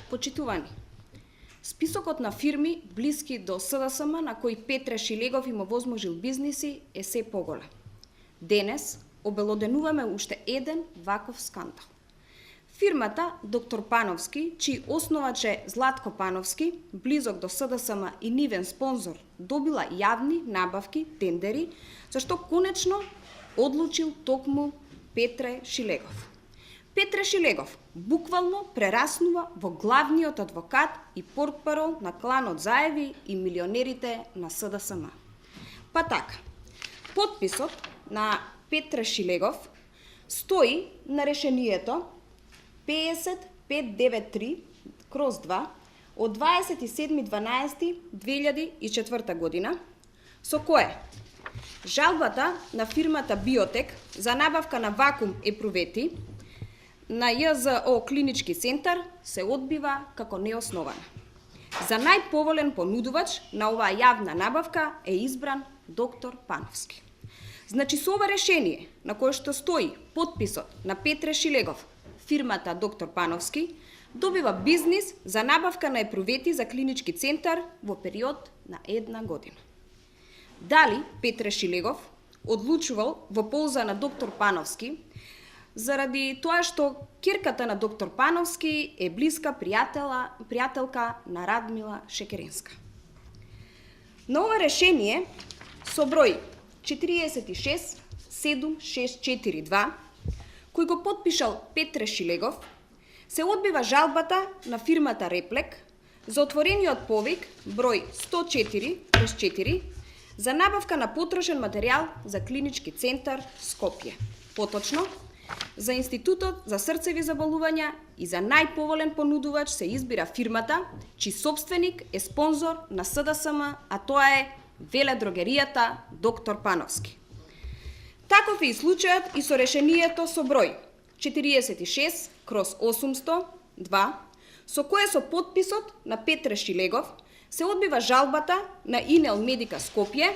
Почитувани, списокот на фирми блиски до СДСМ на кои Петре Шилегов им овозможил бизниси е се поголем. Денес обелоденуваме уште еден ваков скандал. Фирмата Доктор Пановски, чиј основач е Златко Пановски, близок до СДСМ и нивен спонзор, добила јавни набавки, тендери, зашто конечно одлучил токму Петре Шилегов. Петре Шилегов буквално прераснува во главниот адвокат и портпарол на кланот Заеви и милионерите на СДСМ. Па така, потписот на Петре Шилегов стои на решението 50593/2 од 27.12.2004 година, со кое жалбата на фирмата Биотек за набавка на вакуум епрувети на ЈЗО клинички центар се одбива како неоснована. За најповолен понудувач на оваа јавна набавка е избран доктор Пановски. Значи со ова решение, на кое што стои потписот на Петре Шилегов, фирмата Доктор Пановски добива бизнис за набавка на епрувети за клинички центар во период на 1 година. Дали Петре Шилегов одлучувал во полза на доктор Пановски заради тоа што ќерката на доктор Пановски е блиска пријателка на Радмила Шекеренска. На ова решение со број 467642, кој го потпишал Петре Шилегов, се одбива жалбата на фирмата Реплек за отворениот повик број 104/4 за набавка на потрошен материјал за клинички центар Скопје. Поточно, за Институтот за срцеви заболувања и за најповолен понудувач се избира фирмата, чиј собственик е спонзор на СДСМ, а тоа е веледрогеријата Доктор Пановски. Таков е и случајот и со решението со број 46/802, со кое со потписот на Петре Шилегов се одбива жалбата на Инел Медика Скопје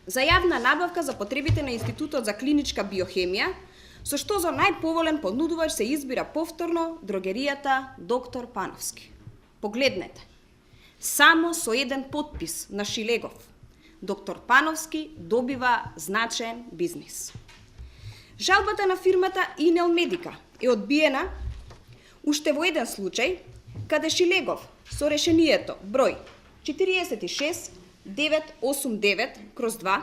за јавна набавка за потребите на Институтот за клиничка биохемија, со што за најповолен понудувач се избира повторно дрогеријата Доктор Пановски. Погледнете, само со еден потпис на Шилегов, Доктор Пановски добива значаен бизнис. Жалбата на фирмата Инел Медика е одбиена уште во еден случај, каде Шилегов со решението број 46989/2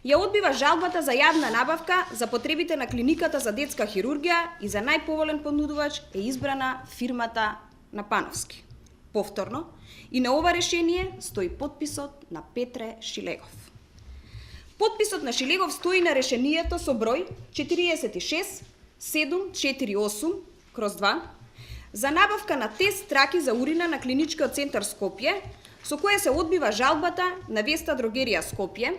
ја одбива жалбата за јавна набавка за потребите на клиниката за детска хирургија и за најповолен понудувач е избрана фирмата на Пановски. Повторно, и на ова решение стои потписот на Петре Шилегов. Потписот на Шилегов стои на решението со број 46748/2 за набавка на тест траки за урина на клиничкиот центар Скопје, со кое се одбива жалбата на Веста дрогерија Скопје,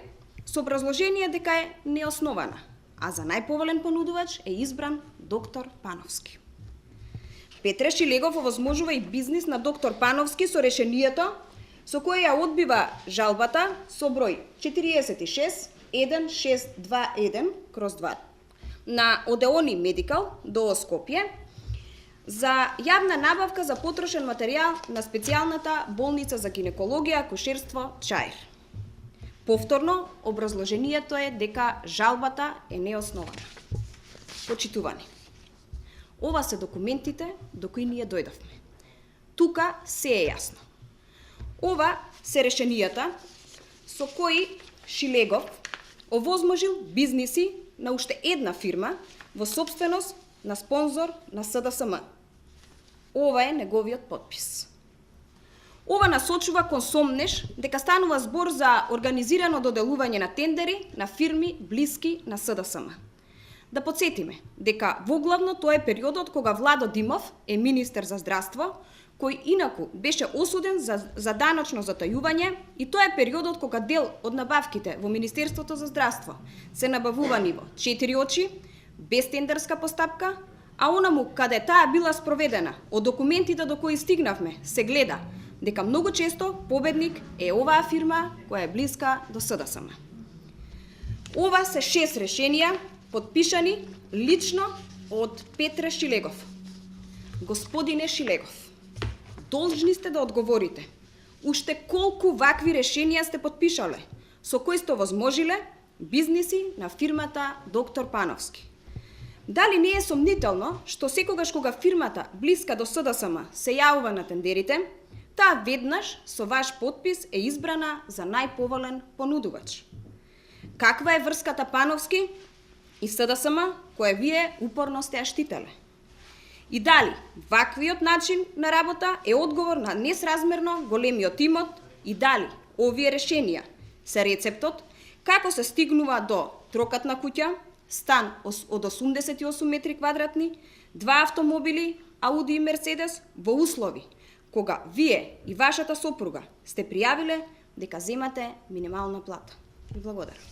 со образложение дека е неоснована, а за најповолен понудувач е избран доктор Пановски. Петре Шилегов овозможува и бизнис на доктор Пановски со решението со кое ја одбива жалбата со број 46161/2 на Одеони Медикал ДОО Скопје за јавна набавка за потрошен материјал на специјалната болница за гинекологија, акушерство Чаир. Повторно, образложението е дека жалбата е неоснована. Почитувани, ова се документите до кои ние дојдовме. Тука се е јасно. Ова се решенијата со кои Шилегов овозможил бизниси на уште една фирма во собственост на спонзор на СДСМ. Ова е неговиот потпис. Ова насочува кон сомнеш дека станува збор за организирано доделување на тендери на фирми блиски на СДСМ. Да подсетиме дека воглавно тоа е периодот кога Владо Димов е министер за здравство, кој инаку беше осуден за даночно затајување, и тоа е периодот кога дел од набавките во Министерството за здравство се набавувани во 4 очи, без тендерска постапка, а онаму каде таа била спроведена, од документите до кои стигнавме, се гледа дека многу често победник е оваа фирма која е блиска до СДСМ. Ова се 6 решенија подпишани лично од Петре Шилегов. Господине Шилегов, должни сте да одговорите уште колку вакви решенија сте подпишале, со кои сте возможиле бизниси на фирмата Доктор Пановски. Дали не е сомнително што секогаш кога фирмата блиска до СДСМ се јавува на тендерите, таа веднаш со ваш подпис е избрана за најповолен понудувач? Каква е врската Пановски и СДСМ која вие упорно сте ја штителе? И дали ваквиот начин на работа е одговор на несразмерно големиот имот и дали овие решенија се рецептот како се стигнува до трокатна куќа, стан од 88 метри квадратни, 2 автомобили, Ауди и Мерцедес во услови кога вие и вашата сопруга сте пријавиле дека земате минимална плата. Ви благодарам.